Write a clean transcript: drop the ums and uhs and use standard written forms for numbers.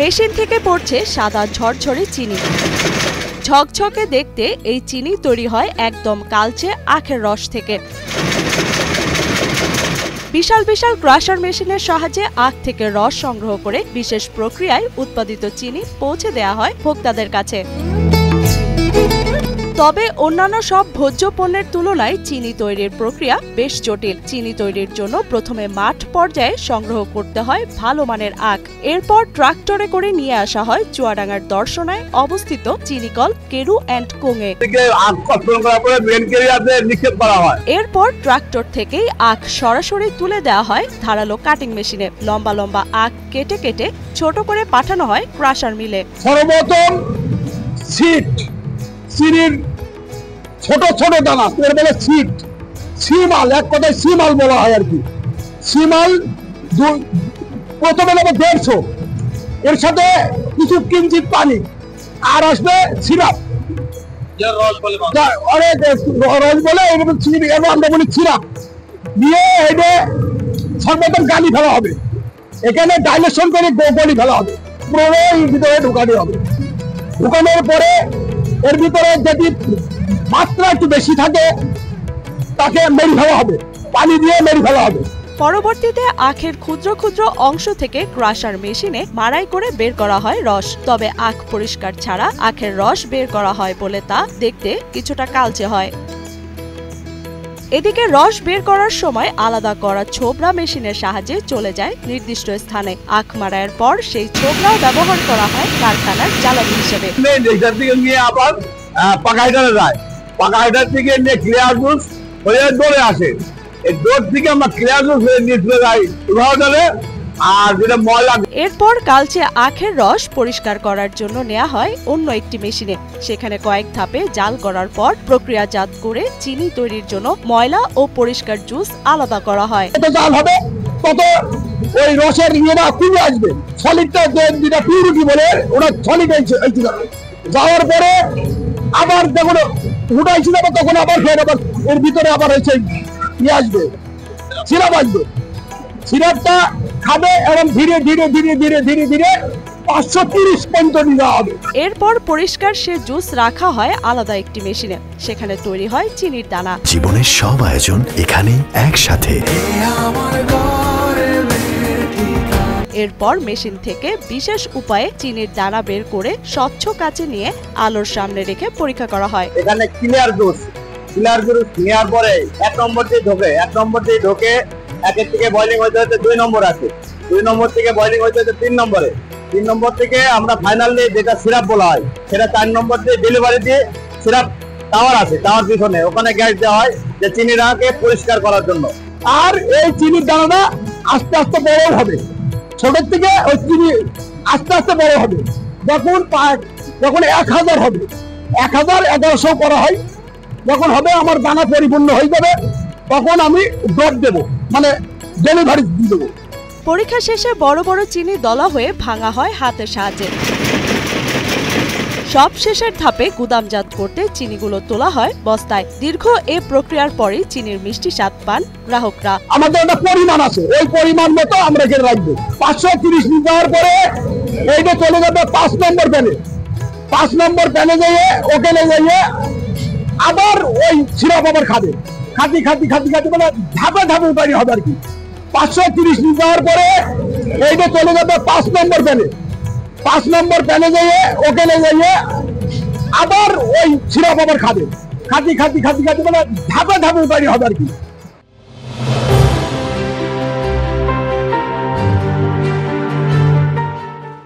Machine থেকে পড়ছে সাদা ঝরঝরে চিনি। ঝকঝকে দেখতে এই চিনি তৈরি হয় একদম কালচে আখের রস থেকে। বিশাল বিশাল ক্রাশার মেশিনের সাহায্যে আখ থেকে রস সংগ্রহ করে বিশেষ প্রক্রিয়ায় উৎপাদিত চিনি পৌঁছে দেওয়া হয় ভোক্তাদের কাছে। তবে অন্যান্য সব ভোজ্য পণ্যের তুলনায় চিনি তৈরির প্রক্রিয়া বেশ জটিল। চিনি তৈরির জন্য প্রথমে মাঠ পর্যায়ে সংগ্রহ করতে হয় ভালো মানের আখ। এরপর ট্রাক্টরে করে নিয়ে আসা হয় চুয়াডাঙ্গার দর্শনায় অবস্থিত চিনিকল কেরু অ্যান্ড কোঙে। এরপর ট্রাক্টর থেকেই আখ সরাসরি তুলে দেওয়া হয় ধারালো কাটিং মেশিনে। লম্বা লম্বা আখ কেটে কেটে ছোট করে পাঠানো হয় ক্রাশার মিলে। সর্বপ্রথম চিনির ছোট ছোট দানা এর বলে সিমাল, এক কথায় সিমাল বলা হয় আর কি। সিমাল প্রথমে নেবে 150, এর সাথে কিছু কিঞ্চিত পানি আর আসবে সিরাপ, রস বলে আমরা বলি সিরাপ দিয়ে এটা সর্বপ্রথম গালি ফেলা হবে। এখানে ডাইলেশন করে গলি ফেলা হবে, পুরো ভিতরে ঢুকানো হবে। ঢুকানোর পরে এর ভিতরে যদি মাত্রা একটু বেশি থাকে তাকে মেরে ফেলা হবে, পানি দিয়ে মেরে ফেলা হবে। পরবর্তীতে আখের ক্ষুদ্র ক্ষুদ্র অংশ থেকে ক্রাশার মেশিনে মাড়াই করে বের করা হয় রস। তবে আখ পরিষ্কার ছাড়া আখের রস বের করা হয় বলে তা দেখতে কিছুটা কালচে হয়। এদিকে রস বের করার সময় আলাদা করা ছোবড়া মেশিনের সাহায্যে চলে যায় নির্দিষ্ট স্থানে। আখ মাড়াইয়ের পর সেই ছোবড়াও ব্যবহার করা হয় কারখানার জ্বালানি হিসেবে। আবার পাকাইটারে যায়, পাকাইটার থেকে নিয়ে ক্লিয়ার জুস হয়ে দৌড়ে আসে। এই দৌড় থেকে আমরা ক্লিয়ার জুস হয়ে নিয়ে চলে যাই উদাহরণে। আর যেটা ময়লা, এরপর কালচে আখের রস পরিষ্কার করার জন্য নেওয়া হয় অন্য একটি মেশিনে। সেখানে কয়েক ধাপে জাল করার পর প্রক্রিয়াজাত করে চিনি তৈরির জন্য ময়লা ও পরিষ্কার জুস আলাদা করা হয়। জাল হবে তত ওই রসের ইয়েটা কমে আসবে, সলিডটা যেটা পিউরিটি বলে ওটা সলিড যাওয়ার পরে আবার যখন উঠাইছি যাবে তখন আবার ফের আবার এর ভিতরে আবার হচ্ছে ইয়ে আসবে, সিরাপ আসবে। সিরাপটা খাবে এবং ধীরে ধীরে ধীরে ধীরে ধীরে ধীরে 530 পর্যন্ত নিয়ে হবে। এরপর পরিষ্কার সে জুস রাখা হয় আলাদা একটি মেশিনে। সেখানে তৈরি হয় চিনির দানা। জীবনের সব আয়োজন এখানে একসাথে। এরপর মেশিন থেকে বিশেষ উপায়ে চিনির দানা বের করে স্বচ্ছ কাচে নিয়ে আলোর সামনে রেখে পরীক্ষা করা হয়। এখানে ক্লিয়ার জুস নেওয়ার পরে 1 নম্বর দিয়ে ঢোকে, 1 থেকে বয়লিং হইতে হতে 2 নম্বর আছে, 2 নম্বর থেকে বয়লিং হইতে হতে 3 নম্বরে, 3 নম্বর থেকে আমরা ফাইনালি যেটা সিরাপ বলা হয় সেটা 4 নম্বর দিয়ে ডেলিভারি দিয়ে সিরাপ টাওয়ার আছে, টাওয়ার পিছনে ওখানে গ্যাস দেওয়া হয় যে চিনিটাকে পরিষ্কার করার জন্য। আর এই চিনির দানাটা আস্তে আস্তে বড় হবে, ছোট থেকে ওই চিনি আস্তে আস্তে বড় হবে। যখন 1000 হবে, 1100 করা হয়, যখন হবে আমার দানা পরিপূর্ণ হয়ে যাবে তখন আমি ড্রপ দেব, মানে ডেলিভারি দিয়ে দেবো। পরীক্ষা শেষে বড় বড় চিনি দলা হয়ে ভাঙা হয় হাতের সাহায্যে। সব শেষের ধাপে গুদামজাত করতে চিনিগুলো তোলা হয় বস্তায়। দীর্ঘ এ প্রক্রিয়ার পরে চিনির মিষ্টি স্বাদ পান গ্রাহকরা। আমাদের একটা পরিমাণ আছে, ওই পরিমাণ মতো আমরা এখানে রাখবো। 530 দেওয়ার পরে এইটা চলে যাবে 5 নম্বর প্যানে। 5 নম্বর প্যানে যেয়ে ওখানে যেয়ে আবার ওই সিরাপ আবার খাবে, খাতি মানে ধাপে ধাপে তৈরি হবে আর কি। 530 দেওয়ার পরে এইটা চলে যাবে 5 নম্বর প্যানে। 5 নম্বর প্যানে যেয়ে ওখানে যেয়ে আবার ওই সিরাপ আবার খাবে, খাতি মানে ধাপে ধাপে তৈরি হবে আর কি।